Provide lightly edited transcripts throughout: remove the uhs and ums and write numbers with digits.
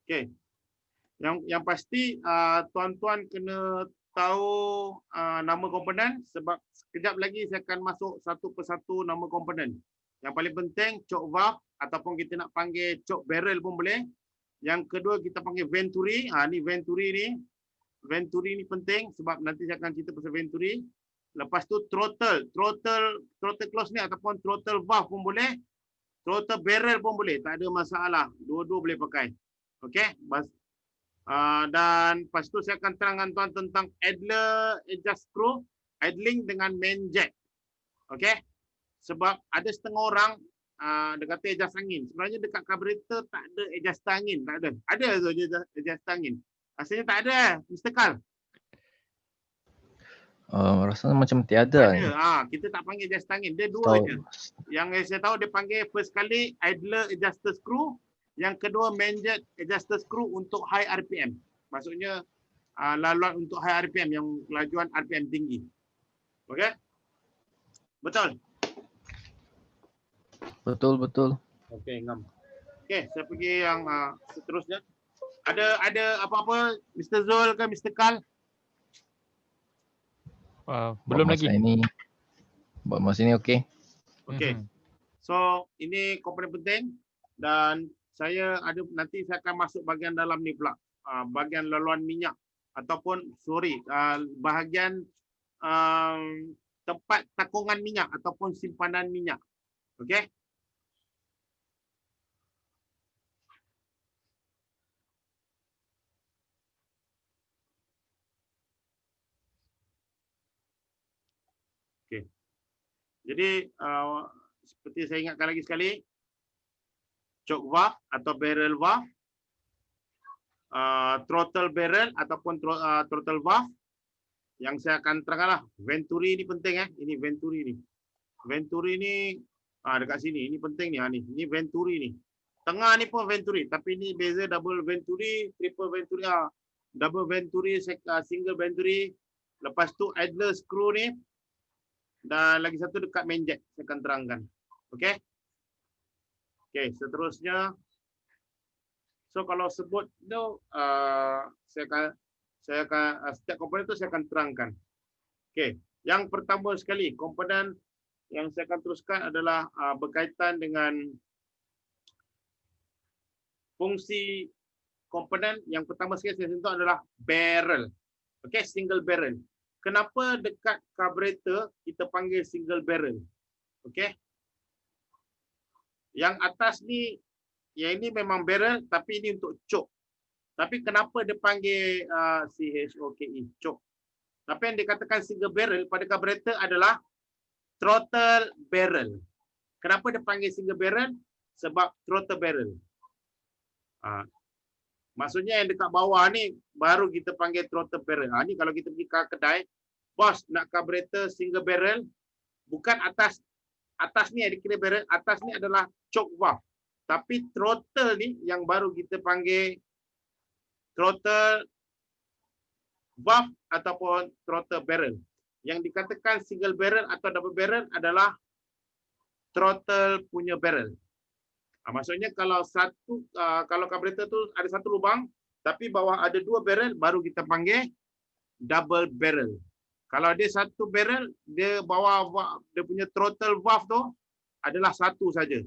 Okey. Yang pasti tuan-tuan kena tahu nama komponen sebab sekejap lagi saya akan masuk satu persatu nama komponen. Yang paling penting choke valve ataupun kita nak panggil choke barrel pun boleh. Yang kedua kita panggil venturi. Ni venturi ni. Venturi ni penting sebab nanti saya akan cerita pasal venturi. Lepas tu throttle close ni ataupun throttle valve pun boleh. Throttle barrel pun boleh, tak ada masalah. Dua-dua boleh pakai. Okey? Dan lepas tu saya akan terangkan tuan tentang idler adjust screw, idling dengan main jack. Okey? Sebab ada setengah orang dia kata adjust angin. Sebenarnya dekat carburetor tak ada adjust angin, tak ada. Ada adjust angin. Rasanya tak ada, Mr. Carl. Rasanya macam tiada ni. Kita tak panggil adjust angin. Dia dua je. Yang saya tahu dia panggil first kali idler adjuster screw, yang kedua main jack adjuster screw untuk high RPM. Maksudnya laluan untuk high RPM yang kelajuan RPM tinggi. Okey? Betul? Betul. Okey, ngam. Okey, saya pergi yang seterusnya. Ada apa-apa Mr. Zul ke Mr. Carl? Belum lagi. Buat masa ini okey. Okey. So, ini komponen penting dan nanti saya akan masuk bahagian dalam ni pula. Bahagian laluan minyak ataupun bahagian tempat takungan minyak ataupun simpanan minyak. Okey? Okey. Jadi seperti saya ingatkan lagi sekali, choke valve atau barrel valve, throttle barrel ataupun throttle valve. Yang saya akan terangkanlah, venturi ni penting Ini venturi ni. Venturi ni dekat sini. Ini penting ni. Ini venturi ni. Tengah ni pun venturi, tapi ni beza double venturi, triple venturi, double venturi, single venturi. Lepas tu idler screw ni. Dan lagi satu dekat main jack saya akan terangkan. Okey. Okey, seterusnya. So kalau sebut tu saya akan setiap komponen tu saya akan terangkan. Okey, yang pertama sekali komponen yang saya akan teruskan adalah berkaitan dengan fungsi komponen. Yang pertama sekali saya sentuh adalah barrel. Okey, single barrel. Kenapa dekat carburetor kita panggil single barrel? Okey. Yang atas ni, yang ini memang barrel tapi ini untuk choke. Tapi kenapa dia panggil CHOKE, choke? Tapi yang dikatakan single barrel pada carburetor adalah throttle barrel. Kenapa dia panggil single barrel? Sebab throttle barrel. Maksudnya yang dekat bawah ni baru kita panggil throttle barrel. Ni kalau kita pergi ke kedai, bos nak carburetor single barrel, bukan atas ni ada kira barrel, atas ni adalah choke valve. Tapi throttle ni yang baru kita panggil throttle valve ataupun throttle barrel. Yang dikatakan single barrel atau double barrel adalah throttle punya barrel. Maksudnya kalau kalau carburetor tu ada satu lubang tapi bawah ada dua barrel baru kita panggil double barrel. Kalau dia satu barrel, dia bawah dia punya throttle valve tu adalah satu saja.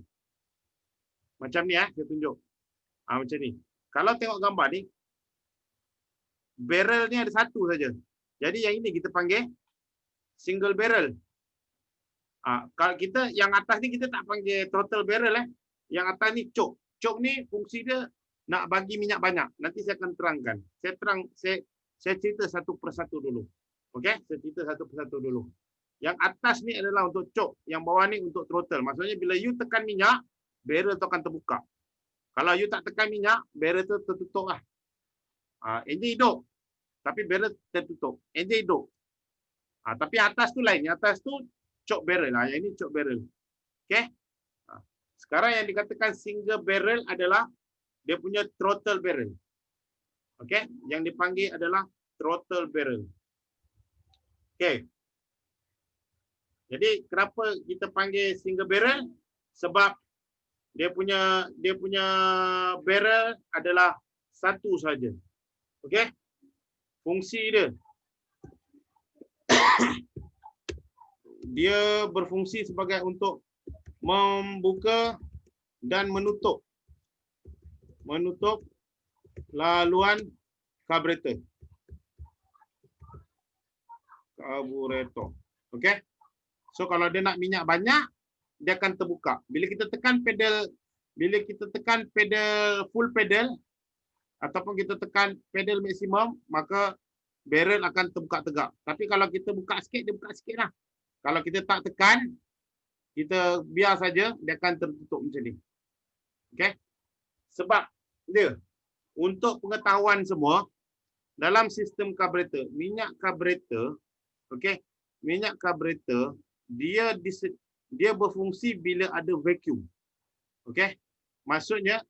Macam ni saya tunjuk. Macam ni. Kalau tengok gambar ni, barrel ni ada satu saja. Jadi yang ini kita panggil single barrel. Kalau kita yang atas ni kita tak panggil throttle barrel Yang atas ni choke. Choke ni fungsi dia nak bagi minyak banyak. Nanti saya akan terangkan. Saya cerita satu persatu dulu. Okey, saya cerita satu persatu dulu. Yang atas ni adalah untuk choke, yang bawah ni untuk throttle. Maksudnya bila you tekan minyak, barrel tu akan terbuka. Kalau you tak tekan minyak, barrel tu tertutup lah. Enjin hidup. Tapi barrel tertutup. Enjin hidup. Tapi atas tu lain. Yang atas tu choke barrel. Yang ini choke barrel. Okey. Sekarang yang dikatakan single barrel adalah dia punya throttle barrel. Okey, yang dipanggil adalah throttle barrel. Okey. Jadi kenapa kita panggil single barrel? Sebab Dia punya barrel adalah satu saja. Okey? Fungsi dia berfungsi sebagai untuk membuka dan menutup laluan karburator. Okey. So kalau dia nak minyak banyak, dia akan terbuka. Bila kita tekan pedal full pedal ataupun kita tekan pedal maksimum, maka barrel akan terbuka tegak. Tapi kalau kita buka sikit, dia buka sikitlah. Kalau kita tak tekan, kita biar saja, dia akan tertutup macam ni. Okey. Sebab dia, untuk pengetahuan semua, dalam sistem karburator, minyak karburator, okey, minyak karburator dia berfungsi bila ada vacuum. Okey. Maksudnya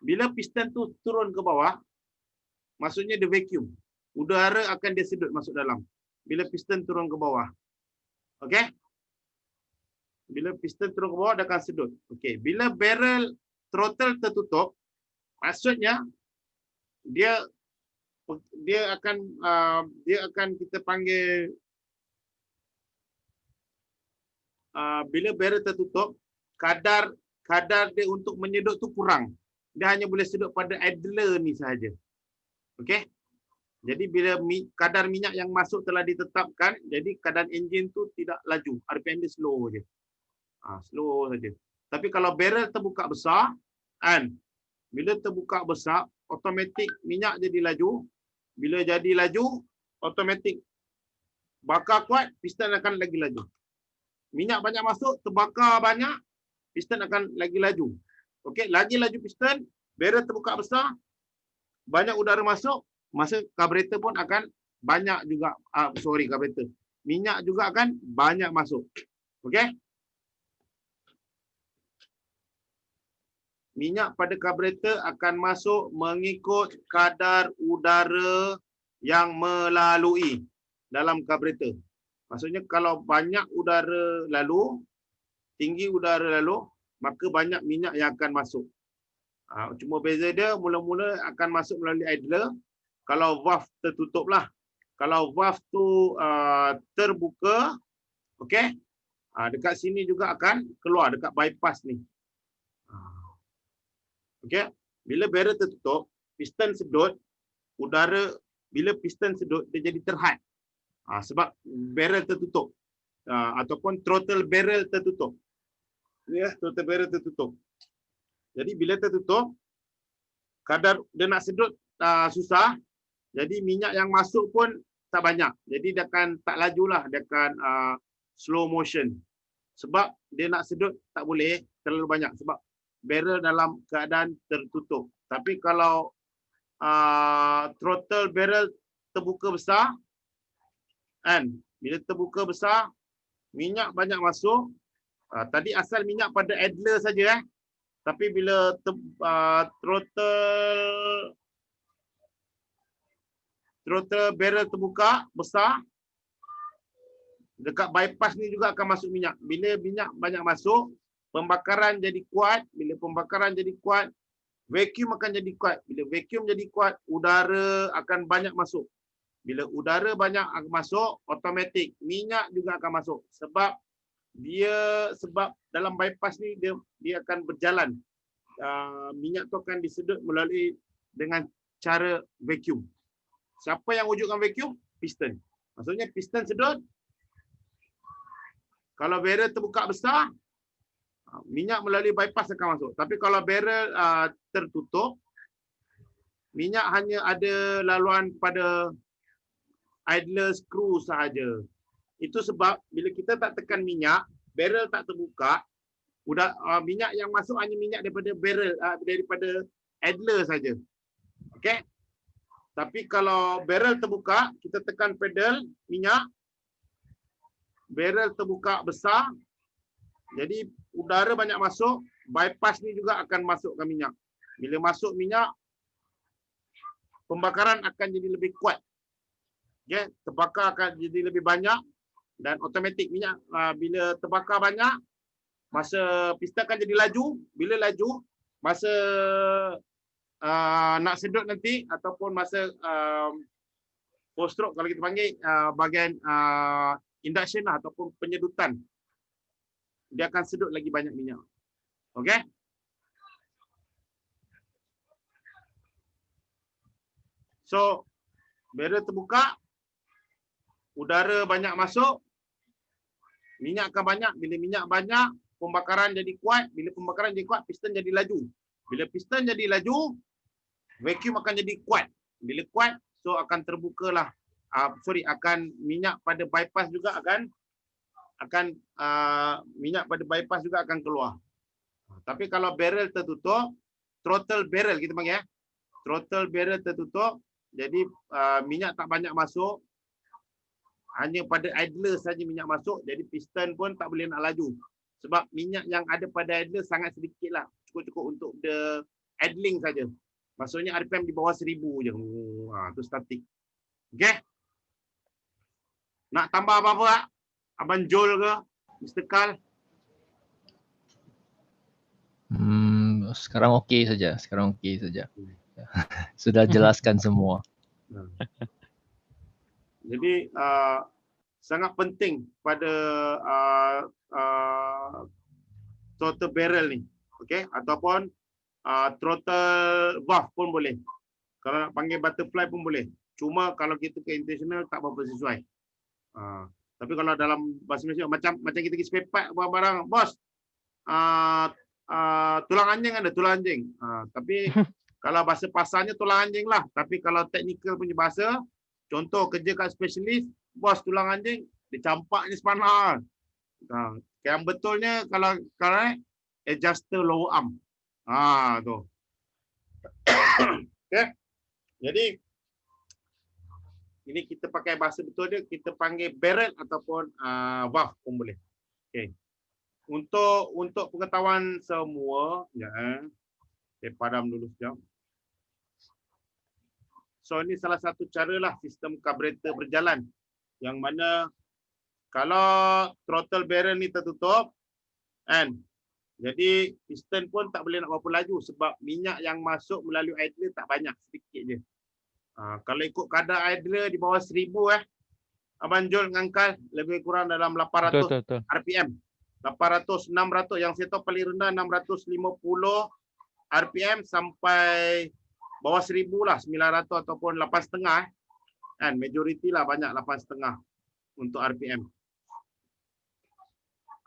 bila piston tu turun ke bawah, maksudnya dia vacuum. Udara akan dia sedut masuk dalam. Bila piston turun ke bawah. Okey. Bila piston turun ke bawah, dia akan sedut. Okey. Bila barrel throttle tertutup, maksudnya dia akan kita panggil bila barrel tertutup, kadar dia untuk menyedut tu kurang. Dia hanya boleh sedut pada idler ni sahaja. Okey. Jadi bila kadar minyak yang masuk telah ditetapkan, jadi keadaan enjin tu tidak laju. RPM dia slow je. Slow saja. Tapi kalau barrel terbuka besar, kan? Bila terbuka besar, automatik minyak jadi laju. Bila jadi laju, automatik bakar kuat, piston akan lagi laju. Minyak banyak masuk, terbakar banyak, piston akan lagi laju. Okey, lagi laju piston, barrel terbuka besar, banyak udara masuk, masa karburator pun akan banyak juga, karburator. Minyak juga akan banyak masuk. Okey? Minyak pada karburator akan masuk mengikut kadar udara yang melalui dalam karburator. Maksudnya kalau banyak udara lalu, tinggi udara lalu, maka banyak minyak yang akan masuk. Cuma beza dia mula-mula akan masuk melalui idler kalau valve tertutup lah. Kalau valve tu terbuka, okey, dekat sini juga akan keluar dekat bypass ni. Okey, bila barrel tertutup, piston sedut, udara bila piston sedut dia jadi terhad. Sebab barrel tertutup ataupun throttle barrel tertutup. Ya, throttle barrel tertutup. Jadi bila tertutup, kadar dia nak sedut susah. Jadi minyak yang masuk pun tak banyak. Jadi dia akan tak lajulah, dia akan slow motion. Sebab dia nak sedut tak boleh terlalu banyak sebab barrel dalam keadaan tertutup. Tapi kalau throttle barrel terbuka besar, kan? Bila terbuka besar, minyak banyak masuk. Tadi asal minyak pada idler saja, tapi bila throttle barrel terbuka besar, dekat bypass ni juga akan masuk minyak. Bila minyak banyak masuk, pembakaran jadi kuat. Bila pembakaran jadi kuat, vacuum akan jadi kuat. Bila vacuum jadi kuat, udara akan banyak masuk. Bila udara banyak akan masuk, automatik minyak juga akan masuk. Sebab dalam bypass ni dia akan berjalan. Minyak tu akan disedut melalui dengan cara vacuum. Siapa yang wujudkan vacuum? Piston. Maksudnya piston sedut. Kalau barrel terbuka besar, minyak melalui bypass akan masuk. Tapi kalau barrel tertutup, minyak hanya ada laluan pada idler screw sahaja. Itu sebab bila kita tak tekan minyak, barrel tak terbuka, minyak yang masuk hanya minyak daripada barrel, daripada idler saja. Okey? Tapi kalau barrel terbuka, kita tekan pedal minyak, barrel terbuka besar, jadi udara banyak masuk, bypass ni juga akan masukkan minyak. Bila masuk minyak, pembakaran akan jadi lebih kuat. Okay? Terbakar akan jadi lebih banyak dan automatik minyak bila terbakar banyak, masa piston akan jadi laju. Bila laju, masa nak sedut nanti ataupun masa post stroke, kalau kita panggil bahagian induction lah, ataupun penyedutan, dia akan sedut lagi banyak minyak. Okey? So, barrel terbuka, udara banyak masuk, minyak akan banyak. Bila minyak banyak, pembakaran jadi kuat. Bila pembakaran jadi kuat, piston jadi laju. Bila piston jadi laju, vacuum akan jadi kuat. Bila kuat, so akan terbukalah. Akan minyak pada bypass juga akan minyak pada bypass juga akan keluar. Tapi kalau barrel tertutup, throttle barrel kita panggil, throttle barrel tertutup, jadi minyak tak banyak masuk, hanya pada idler saja minyak masuk, jadi piston pun tak boleh nak laju. Sebab minyak yang ada pada idler sangat sedikit lah, cukup-cukup untuk the idling saja. Maksudnya RPM di bawah 1000 je. Tu statik. Okey? Nak tambah apa-apa tak? Abang Joel ke? Mr. Carl? Sekarang okey saja. Sudah jelaskan semua. Jadi sangat penting pada throttle barrel ni. Okey? Ataupun throttle valve pun boleh. Kalau nak panggil butterfly pun boleh. Cuma kalau kita ke international tak berapa sesuai. Tapi kalau dalam bahasa Malaysia macam kita pergi spare part barang-barang, bos, tulang anjing ada, tulang anjing. Tapi kalau bahasa pasarnya tulang anjing lah. Tapi kalau technical punya bahasa, contoh kerja kat specialist, bos tulang anjing, dicampaknya sepanas. Yang betulnya kalau adjuster lower arm. Tu. Okey. Jadi ini kita pakai bahasa betul dia, kita panggil barrel ataupun valve pun boleh. Okey. Untuk pengetahuan semua, saya padam dulu sekejap. So ini salah satu caralah sistem carburetor berjalan, yang mana kalau throttle barrel ni tertutup, kan, jadi piston pun tak boleh nak berapa laju sebab minyak yang masuk melalui idler tak banyak, sedikit je. Kalau ikut kadar idler di bawah 1000 Abang Joel ngangkal lebih kurang dalam 800 Betul. RPM. 800, 600, yang saya tahu paling rendah 650 RPM sampai bawah 1000 lah, 900 ataupun 8,5 kan, majoriti lah banyak 8,5 untuk RPM.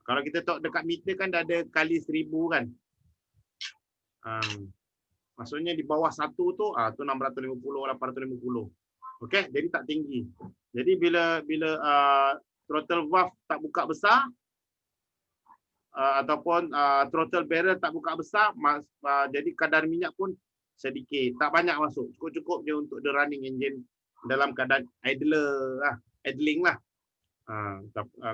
Kalau kita tengok dekat meter kan dah ada kali 1000 kan. Maksudnya di bawah 1 tu 650, 850. Okey, jadi tak tinggi. Jadi bila throttle valve tak buka besar ataupun throttle barrel tak buka besar, jadi kadar minyak pun sedikit, tak banyak masuk. Cukup-cukup je untuk the running engine dalam keadaan idling lah.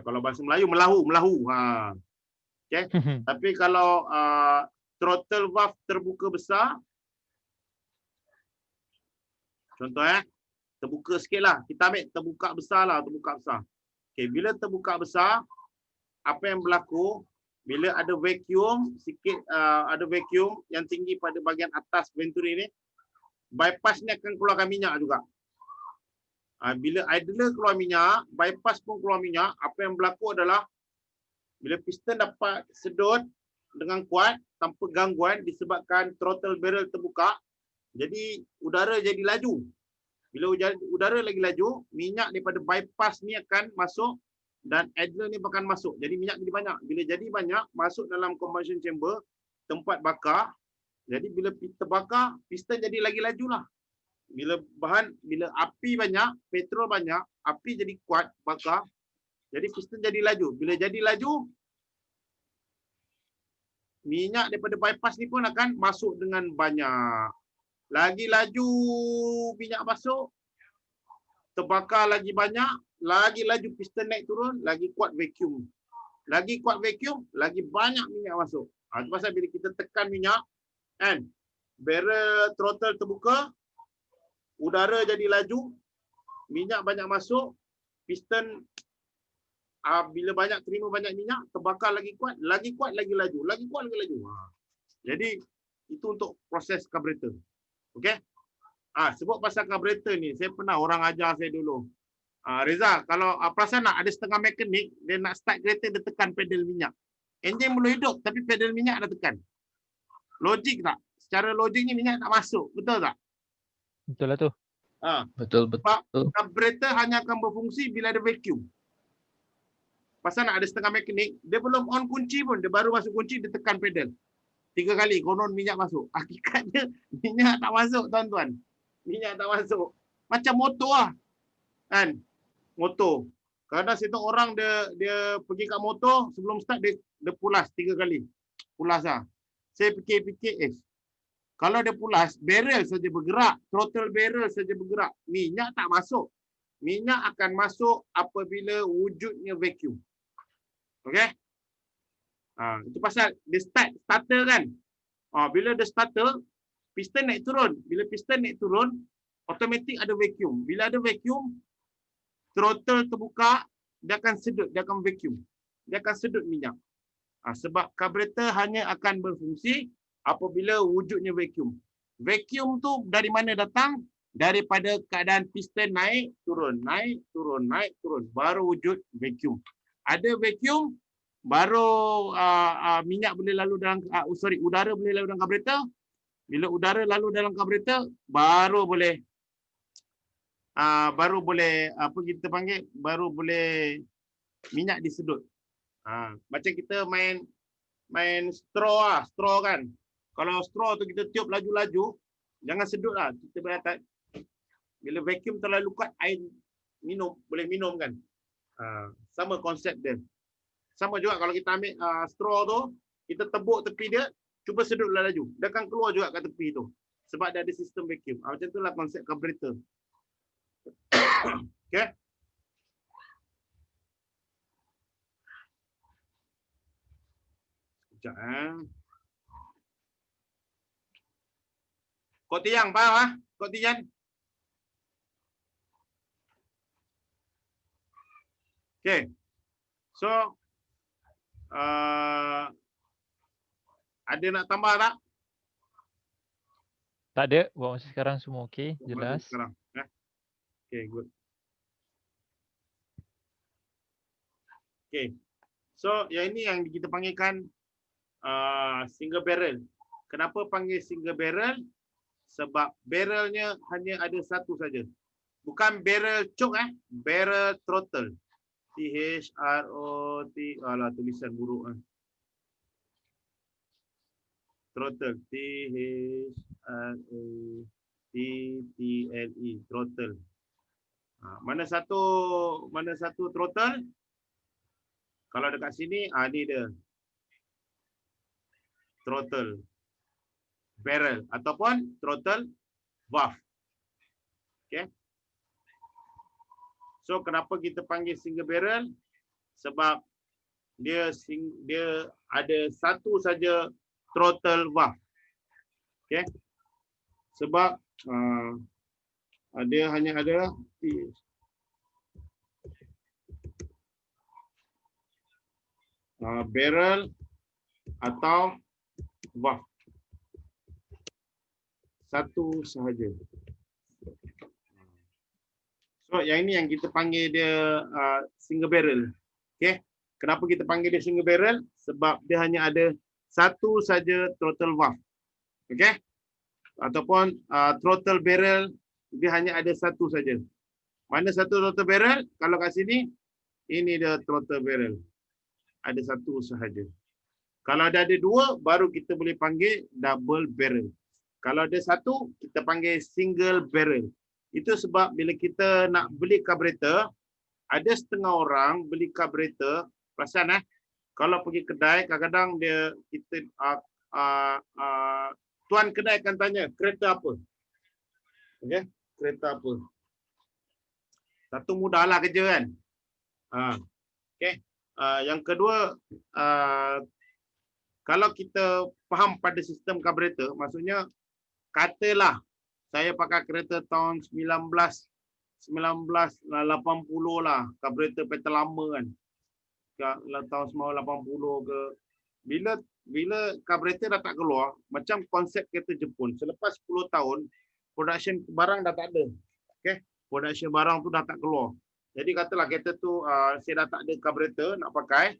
Kalau bahasa Melayu melahu. Okey. Tapi kalau throttle valve terbuka besar, contoh terbuka sikit lah. Kita ambil terbuka besar. Okay, bila terbuka besar, apa yang berlaku? Bila ada vacuum sikit, ada vacuum yang tinggi pada bahagian atas venturi ni, bypass ni akan keluarkan minyak juga. Bila idler keluar minyak, bypass pun keluar minyak. Apa yang berlaku adalah bila piston dapat sedut dengan kuat tanpa gangguan disebabkan throttle barrel terbuka, jadi udara jadi laju. Bila udara lagi laju, minyak daripada bypass ni akan masuk dan idler ni akan masuk. Jadi minyak jadi banyak. Bila jadi banyak, masuk dalam combustion chamber, tempat bakar. Jadi bila terbakar, piston jadi lagi laju lah. Bila api banyak, petrol banyak, api jadi kuat bakar. Jadi piston jadi laju. Bila jadi laju, minyak daripada bypass ni pun akan masuk dengan banyak. Lagi laju minyak masuk, terbakar lagi banyak, lagi laju piston naik turun, lagi kuat vacuum. Lagi kuat vacuum, lagi banyak minyak masuk. Itu pasal bila kita tekan minyak, kan, barrel throttle terbuka, udara jadi laju, minyak banyak masuk, piston bila terima banyak minyak, terbakar lagi kuat, lagi laju, lagi kuat, lagi laju. Jadi itu untuk proses karburetor. Okey? Sebut pasal karburetor ni, saya pernah orang ajar saya dulu. Reza, kalau perasan nak ada setengah mekanik, dia nak start kereta, dia tekan pedal minyak. Enjin belum hidup, tapi pedal minyak dah tekan. Logik tak? Secara logiknya minyak tak masuk. Betul tak? Betul lah tu. Betul, Sebab betul. karburetor hanya akan berfungsi bila ada vacuum. Pasal nak ada setengah mekanik, dia belum on kunci pun, dia baru masuk kunci, dia tekan pedal. 3 kali, konon minyak masuk. Hakikatnya, minyak tak masuk, tuan-tuan. Minyak tak masuk. Macam motor lah. Kan? Motor. Kadang saya tahu orang dia pergi kat motor, sebelum start dia pulas 3 kali. Pulas lah. Saya fikir, kalau dia pulas, barrel saja bergerak, throttle barrel saja bergerak. Minyak tak masuk. Minyak akan masuk apabila wujudnya vacuum. Okey? Itu pasal dia starter kan. Bila dia starter, piston naik turun. Bila piston naik turun, automatik ada vacuum. Bila ada vacuum, throttle terbuka, dia akan sedut, dia akan vacuum. Dia akan sedut minyak. Sebab karburetor hanya akan berfungsi apabila wujudnya vacuum. Vacuum tu dari mana datang? Daripada keadaan piston naik, turun, naik, turun, naik, turun. Baru wujud vacuum. Ada vacuum, baru minyak boleh lalu dalam, udara boleh lalu dalam karburetor. Bila udara lalu dalam karburetor, baru boleh apa kita panggil, baru boleh minyak disedut. Macam kita main straw kan. Kalau straw tu kita tiup laju-laju, jangan sedut lah. Kita berkata, bila vacuum terlalu kuat, air boleh minum kan. Sama konsep dia. Sama juga kalau kita ambil straw tu, kita tebuk tepi dia, cuba sedutlah laju. Dia akan keluar juga kat tepi tu. Sebab dia ada sistem vacuum. Macam itulah konsep karburetor. Okay. Sekejap. Kok Tiang, faham? Kok Tian? Okay. So, ada nak tambah tak? Tak ada. Buat masa sekarang semua okey. Jelas. Sekarang. Okay, good. Okay. So, yang ini yang kita panggilkan single barrel. Kenapa panggil single barrel? Sebab barrelnya hanya ada satu saja. Bukan barrel choke, barrel throttle. T-H-R-O-T. Alah, tulisan buruk. Throttle. T-H-R-O-T-T-L-E. Throttle. Mana satu throttle? Kalau dekat sini, ni dia. Throttle barrel ataupun throttle valve. Okay. So kenapa kita panggil single barrel? Sebab dia ada satu saja throttle valve. Okay. Sebab dia hanya ada barrel atau valve. Satu sahaja. So yang ini yang kita panggil dia single barrel. Okay. Kenapa kita panggil dia single barrel? Sebab dia hanya ada satu saja throttle valve. Okay. Ataupun throttle barrel, dia hanya ada satu saja. Mana satu throttle barrel? Kalau kat sini, ini dia throttle barrel. Ada satu sahaja. Kalau ada dua, baru kita boleh panggil double barrel. Kalau ada satu, kita panggil single barrel. Itu sebab bila kita nak beli karburetor, ada setengah orang beli karburetor, perasan kalau pergi kedai, kadang-kadang tuan kedai akan tanya, kereta apa? Okay? Kereta apa? Satu mudahlah kerja kan? Okay. Yang kedua, kalau kita faham pada sistem karburetor, maksudnya katalah saya pakai kereta tahun 1980 lah, karburetor petrol lama kan. tahun 1980 ke, bila carburetor dah tak keluar, macam konsep kereta Jepun, selepas 10 tahun production barang dah tak ada. Okey, production barang tu dah tak keluar. Jadi katalah kereta tu saya dah tak ada carburetor nak pakai,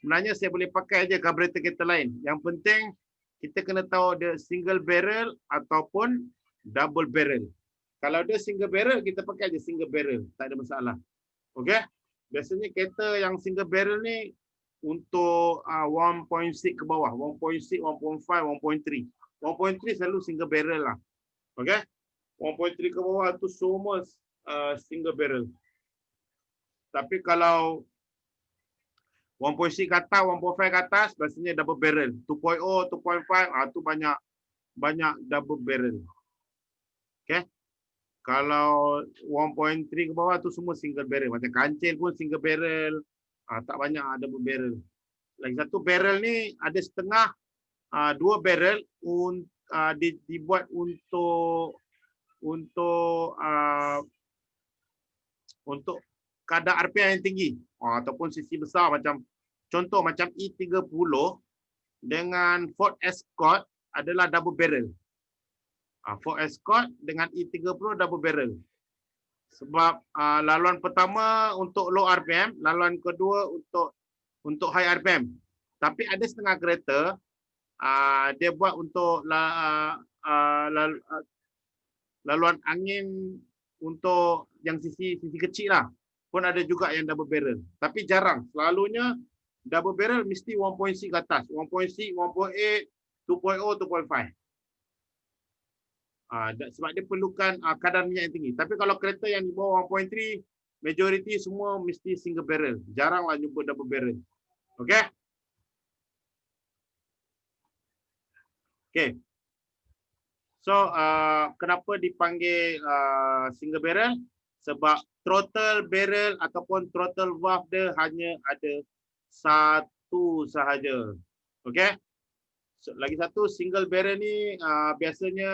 sebenarnya saya boleh pakai aja carburetor kereta lain. Yang penting kita kena tahu dia single barrel ataupun double barrel. Kalau dia single barrel, kita pakai aja single barrel, tak ada masalah. Okey? Biasanya kereta yang single barrel ni untuk 1.6 ke bawah, 1.6, 1.5, 1.3. 1.3 selalu single barrel lah. Okey? 1.3 ke bawah tu semua single barrel. Tapi kalau 1.6 ke atas, 1.5 ke atas, biasanya double barrel. 2.0, 2.5, tu banyak double barrel. Okay. Kalau 1.3 ke bawah tu semua single barrel. Macam kancil pun single barrel. Tak banyak double barrel. Lagi satu barrel ni ada setengah, 2 barrel dibuat untuk kadar RPM yang tinggi ataupun sisi besar, macam contoh macam E30 dengan Ford Escort adalah double barrel. Ford Escort dengan E30 double barrel. Sebab laluan pertama untuk low RPM, laluan kedua untuk high RPM. Tapi ada setengah kereta dia buat untuk laluan angin untuk yang sisi kecil lah. Pun ada juga yang double barrel. Tapi jarang. Selalunya double barrel mesti 1.6 ke atas. 1.6, 1.8, 2.0, 2.5. Sebab dia perlukan kadar minyak yang tinggi. Tapi kalau kereta yang di bawah 1.3, majority semua mesti single barrel. Jaranglah jumpa double barrel. Okey? Okey. So, kenapa dipanggil single barrel? Sebab throttle barrel ataupun throttle valve dia hanya ada satu sahaja. Okey? So, lagi satu, single barrel ni biasanya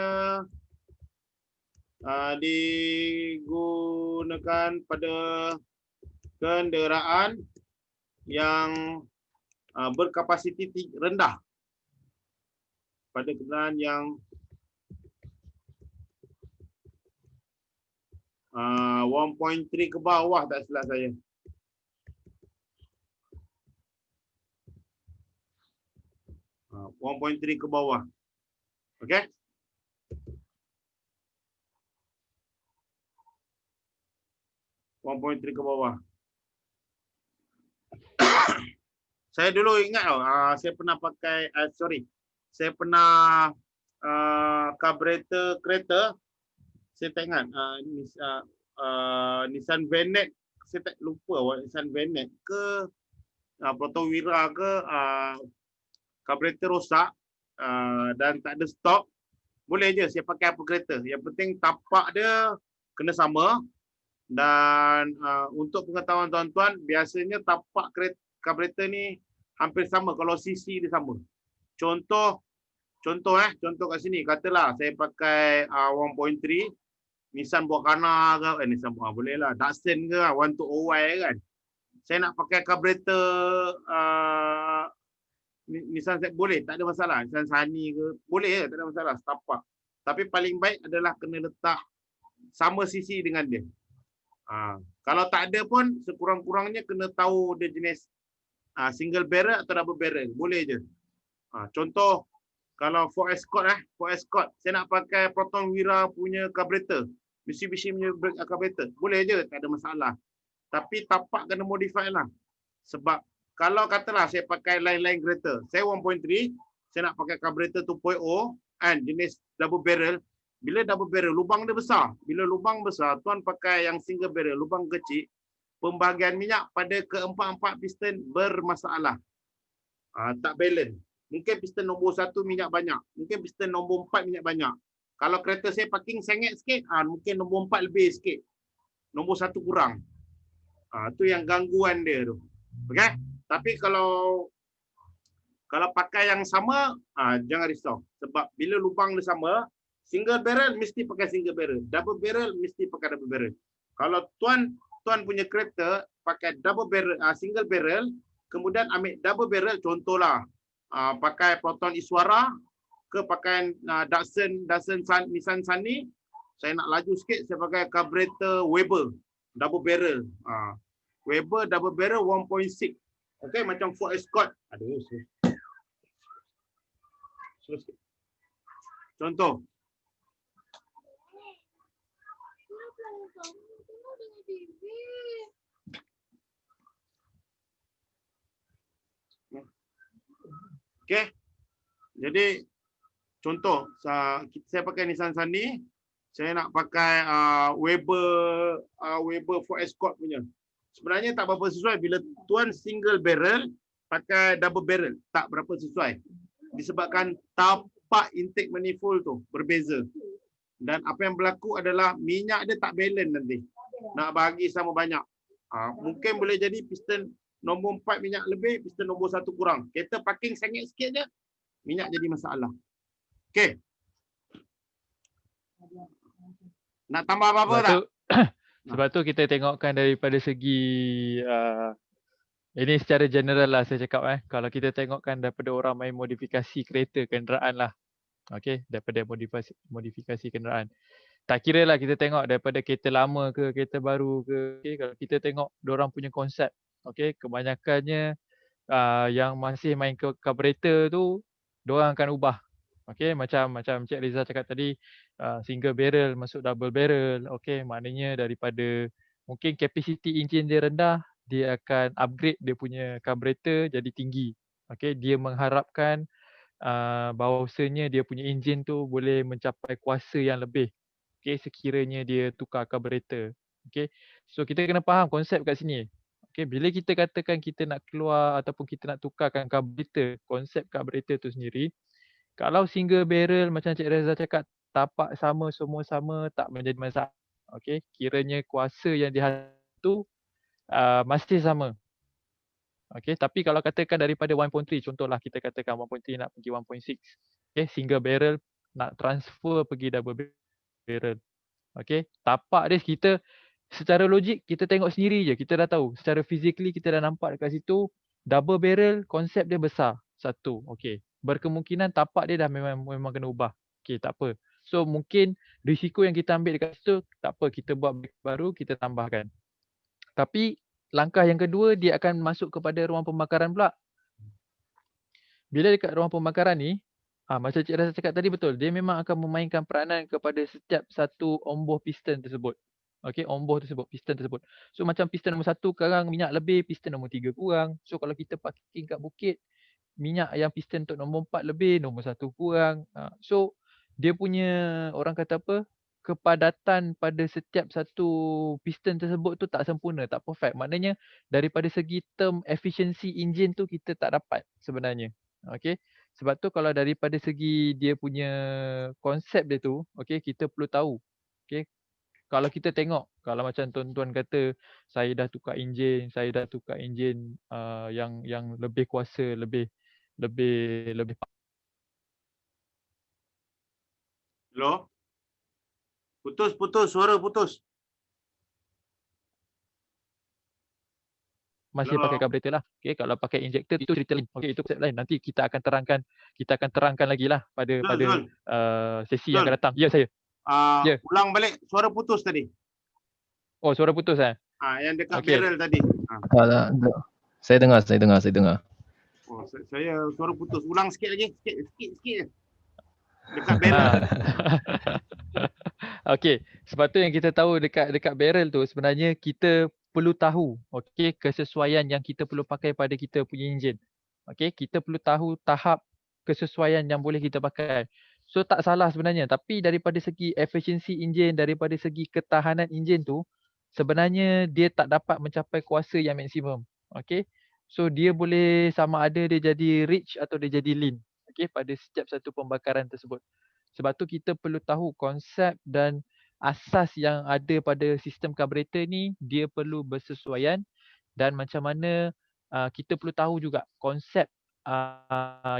digunakan pada kenderaan yang berkapasiti rendah. Pada kenderaan yang 1.3 ke bawah, tak silap saya. Uh, 1.3 ke bawah. Okey? .3 ke bawah. Saya dulu ingat tau, saya pernah pakai, saya pernah carburetor kereta, saya tak ingat, Nissan Venet, saya tak lupa Nissan Venet ke Protowira ke, carburetor rosak dan tak ada stok, boleh je saya pakai apa kereta. Yang penting tapak dia kena sama. Dan untuk pengetahuan tuan-tuan, biasanya tapak carburetor ni hampir sama kalau sisi dia sama. Contoh kat sini, katalah saya pakai 1.3 Nissan Buakana ke, Nissan Buakana boleh lah, Datsun ke, 120Y kan. Saya nak pakai carburetor Nissan boleh, tak ada masalah. Nissan Sunny ke, boleh, tak ada masalah, tapak. Tapi paling baik adalah kena letak sama sisi dengan dia. Kalau tak ada pun, sekurang-kurangnya kena tahu dia jenis single barrel atau double barrel. Boleh je. Contoh, kalau Ford Escort, saya nak pakai Protowira punya carburetor, Mitsubishi punya carburetor, boleh je, tak ada masalah. Tapi tapak kena modify lah. Sebab kalau katalah saya pakai lain-lain kereta, saya 1.3, saya nak pakai carburetor 2.0 kan, jenis double barrel. Bila double barrel, lubang dia besar. Bila lubang besar, tuan pakai yang single barrel, lubang kecil, pembahagian minyak pada keempat-empat piston bermasalah. Tak balance. Mungkin piston nombor 1 minyak banyak. Mungkin piston nombor 4 minyak banyak. Kalau kereta saya parking sengit sikit, mungkin nombor 4 lebih sikit. Nombor 1 kurang. Itu yang gangguan dia tu. Okay? Tapi kalau pakai yang sama, jangan risau. Sebab bila lubang dia sama, single barrel mesti pakai single barrel. Double barrel mesti pakai double barrel. Kalau tuan punya kereta pakai double barrel, single barrel, kemudian ambil double barrel, contohlah pakai Proton Iswara ke pakai Nissan Sunny, saya nak laju sikit, saya pakai carburetor Weber double barrel. Weber double barrel 1.6. Okey, macam Ford Escort. Aduh, slow. Contoh. Okey. Jadi contoh, saya pakai Nissan Sunny, saya nak pakai Weber Ford Escort punya. Sebenarnya tak berapa sesuai bila tuan single barrel pakai double barrel, tak berapa sesuai. Disebabkan tapak intake manifold tu berbeza. Dan apa yang berlaku adalah minyak dia tak balance nanti. Nak bagi sama banyak. Mungkin boleh jadi piston nombor 4 minyak lebih, piston nombor 1 kurang. Kereta parking sengit sikit je, minyak jadi masalah. Okey. Nak tambah apa-apa tak? Sebab tu kita tengokkan daripada segi ini secara general lah saya cakap Kalau kita tengokkan daripada orang main modifikasi kereta, kenderaan lah. Okey, daripada modifikasi kenderaan. Tak kira lah kita tengok daripada kereta lama ke kereta baru ke. Okay, kalau kita tengok diorang punya konsep. Okey, kebanyakannya yang masih main ke carburetor tu diorang akan ubah. Okey, macam Cik Rizal cakap tadi, single barrel masuk double barrel. Okey, maknanya daripada mungkin capacity engine dia rendah, dia akan upgrade dia punya carburetor jadi tinggi. Okey, dia mengharapkan bahawasanya dia punya enjin tu boleh mencapai kuasa yang lebih. Okey, sekiranya dia tukar carburetor. Okey. So kita kena faham konsep kat sini. Okey, bila kita katakan kita nak keluar ataupun kita nak tukarkan carburetor, konsep carburetor tu sendiri, kalau single barrel macam Cik Reza cakap, tapak sama, semua sama, tak menjadi masalah. Okey, kiranya kuasa yang dihasilkan tu masih sama. Okey, tapi kalau katakan daripada 1.3, contohlah kita katakan 1.3 nak pergi 1.6. Okey, single barrel nak transfer pergi double barrel. Okey, tapak dia kita secara logik kita tengok sendiri je, kita dah tahu. Secara physically kita dah nampak dekat situ double barrel konsep dia besar. Satu. Okey. Berkemungkinan tapak dia dah memang kena ubah. Okey, tak apa. So mungkin risiko yang kita ambil dekat situ tak apa, kita buat baru, kita tambahkan. Tapi langkah yang kedua dia akan masuk kepada ruang pembakaran pula. Bila dekat ruang pembakaran ni, macam Cik Rasa cakap tadi betul, dia memang akan memainkan peranan kepada setiap satu omboh piston tersebut. Okey, omboh tersebut, piston tersebut. So macam piston nombor 1 sekarang minyak lebih, piston nombor 3 kurang. So kalau kita parking kat bukit, minyak yang piston untuk nombor 4 lebih, nombor 1 kurang. So dia punya orang kata apa, kepadatan pada setiap satu piston tersebut tu tak sempurna, tak perfect. Maknanya daripada segi term efficiency engine tu kita tak dapat sebenarnya. Okey. Sebab tu kalau daripada segi dia punya konsep dia tu, okey, kita perlu tahu. Okey. Kalau kita tengok, kalau macam tuan-tuan kata saya dah tukar enjin, yang lebih kuasa, lebih Hello? Putus, suara putus. masih pakai carburetor lah. Okey, kalau pakai injector itu cerita lain. Okey, itu konsep lain. Nanti kita akan terangkan lagi lah pada sesi yang akan datang. Ya, saya. Ulang balik, suara putus tadi. Oh, suara putus yang dekat barrel tadi. Saya dengar. Oh, saya suara putus. Ulang sikit lagi, sikit je. Dekat barrel. Okey, sebab tu yang kita tahu dekat barrel tu sebenarnya kita perlu tahu okey kesesuaian yang kita perlu pakai pada kita punya enjin. Okey, kita perlu tahu tahap kesesuaian yang boleh kita pakai. So tak salah sebenarnya, tapi daripada segi efisiensi enjin, daripada segi ketahanan enjin tu sebenarnya dia tak dapat mencapai kuasa yang maksimum. Okey. So dia boleh sama ada dia jadi rich atau dia jadi lean. Okey, pada setiap satu pembakaran tersebut. Sebab tu kita perlu tahu konsep dan asas yang ada pada sistem carburetor ni dia perlu bersesuaian dan macam mana kita perlu tahu juga konsep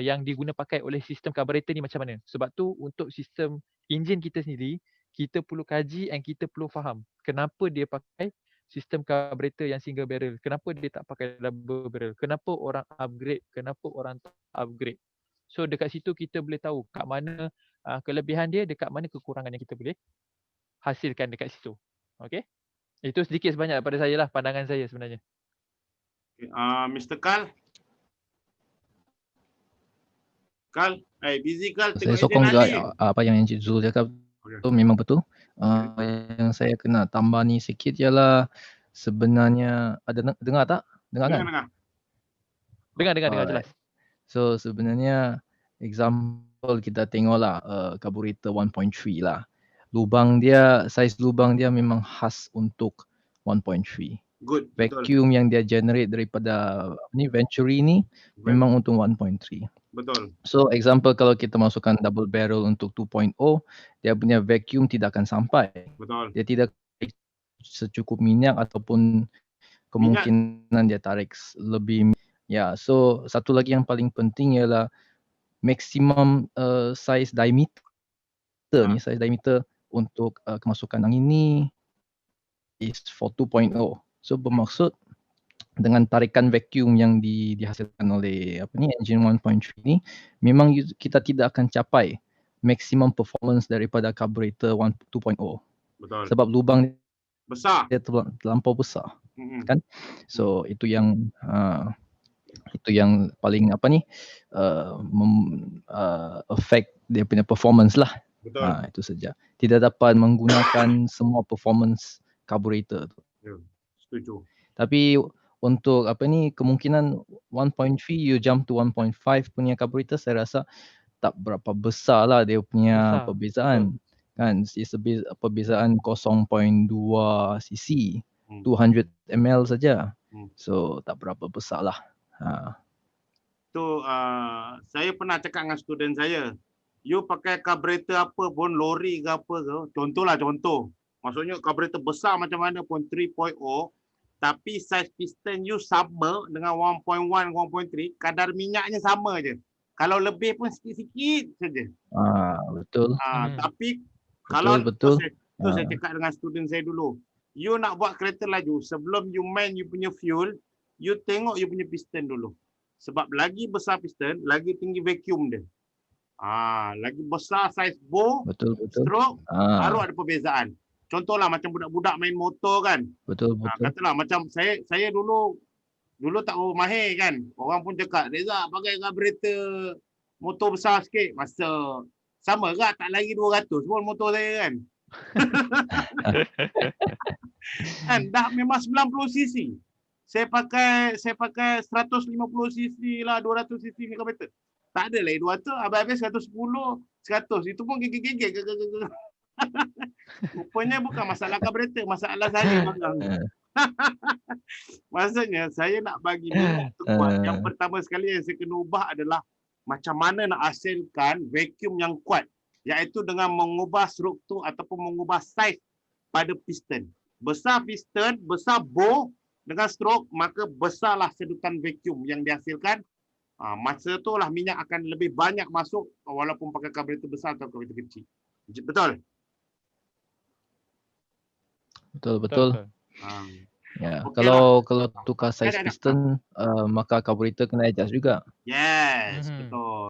yang diguna pakai oleh sistem carburetor ni macam mana. Sebab tu untuk sistem enjin kita sendiri kita perlu kaji dan kita perlu faham kenapa dia pakai sistem carburetor yang single barrel. Kenapa dia tak pakai double barrel? Kenapa orang upgrade? Kenapa orang tak upgrade? So dekat situ kita boleh tahu kat mana kelebihan dia, dekat mana kekurangan yang kita boleh hasilkan dekat situ. Okay? Itu sedikit sebanyak daripada saya lah, pandangan saya sebenarnya. Mr. Carl. Carl, busy Carl. Saya Tengok sokong Ejen juga Ali. apa yang Encik Zul cakap Okey. tu memang betul. Yang saya kena tambah ni sikit ialah sebenarnya dengar tak? Dengar kan? Dengar Alright. jelas. So sebenarnya example kita tengoklah carburetor 1.3 lah. Size lubang dia memang khas untuk 1.3. Good, betul. Vacuum yang dia generate daripada ni Venturi ni memang untuk 1.3. Betul. So example kalau kita masukkan double barrel untuk 2.0, dia punya vacuum tidak akan sampai. Betul. Dia tidak secukup minyak ataupun kemungkinan dia tarik lebih. Ya, so satu lagi yang paling penting ialah maximum size diameter ni, size diameter untuk kemasukan angin ni is for 2.0. So bermaksud dengan tarikan vacuum yang dihasilkan oleh engine 1.3 ni, memang kita tidak akan capai maximum performance daripada carburetor 2.0. Betul. Sebab lubang Besar. dia terlampau besar, kan? So itu yang paling affect dia punya performance lah. Betul. Itu saja. Tidak dapat menggunakan semua performance carburetor tu. Ya, setuju. Tapi untuk kemungkinan 1.3 you jump to 1.5 punya carburetor, saya rasa tak berapa besar lah dia punya perbezaan. Kan, perbezaan 0.2 cc, 200 ml saja. So tak berapa besar lah. Tu saya pernah cakap dengan student saya, you pakai carburetor apa pun, lori ke apa ke, contoh. Maksudnya carburetor besar macam mana pun 3.0, tapi size piston you sama dengan 1.1, 1.3, kadar minyaknya sama je. Kalau lebih pun sikit-sikit saja. Betul. Tapi kalau betul. saya cakap dengan student saya dulu, you nak buat kereta laju, sebelum you main you punya fuel, you tengok you punya piston dulu. Sebab lagi besar piston, lagi tinggi vacuum dia. Lagi besar size bow, stroke, baru ada perbezaan. Contohlah macam budak-budak main motor kan. Betul. Katalah macam saya dulu tak mahir kan. Orang pun cakap, Reza pakai carburetor motor besar sikit. Masa sama ke tak lagi 200 pun motor saya kan. Kan dah memang 90 cc. Saya pakai 150 cc lah, 200 cc ni carburetor. Tak ada lagi 200, habis 110, 100. Itu pun gigit-gigit. Rupanya bukan masalah carburetor, masalah saya. Maksudnya saya nak bagi minyak tu kuat. Yang pertama sekali yang saya kena ubah adalah macam mana nak hasilkan vacuum yang kuat, iaitu dengan mengubah struktur ataupun mengubah saiz pada piston. Besar piston, besar bow dengan stroke, maka besarlah sedutan vacuum yang dihasilkan. Masa itulah minyak akan lebih banyak masuk walaupun pakai carburetor besar atau carburetor kecil. Betul? Betul. Ya, kalau tukar size piston, maka carburetor kena adjust juga. Yes, betul.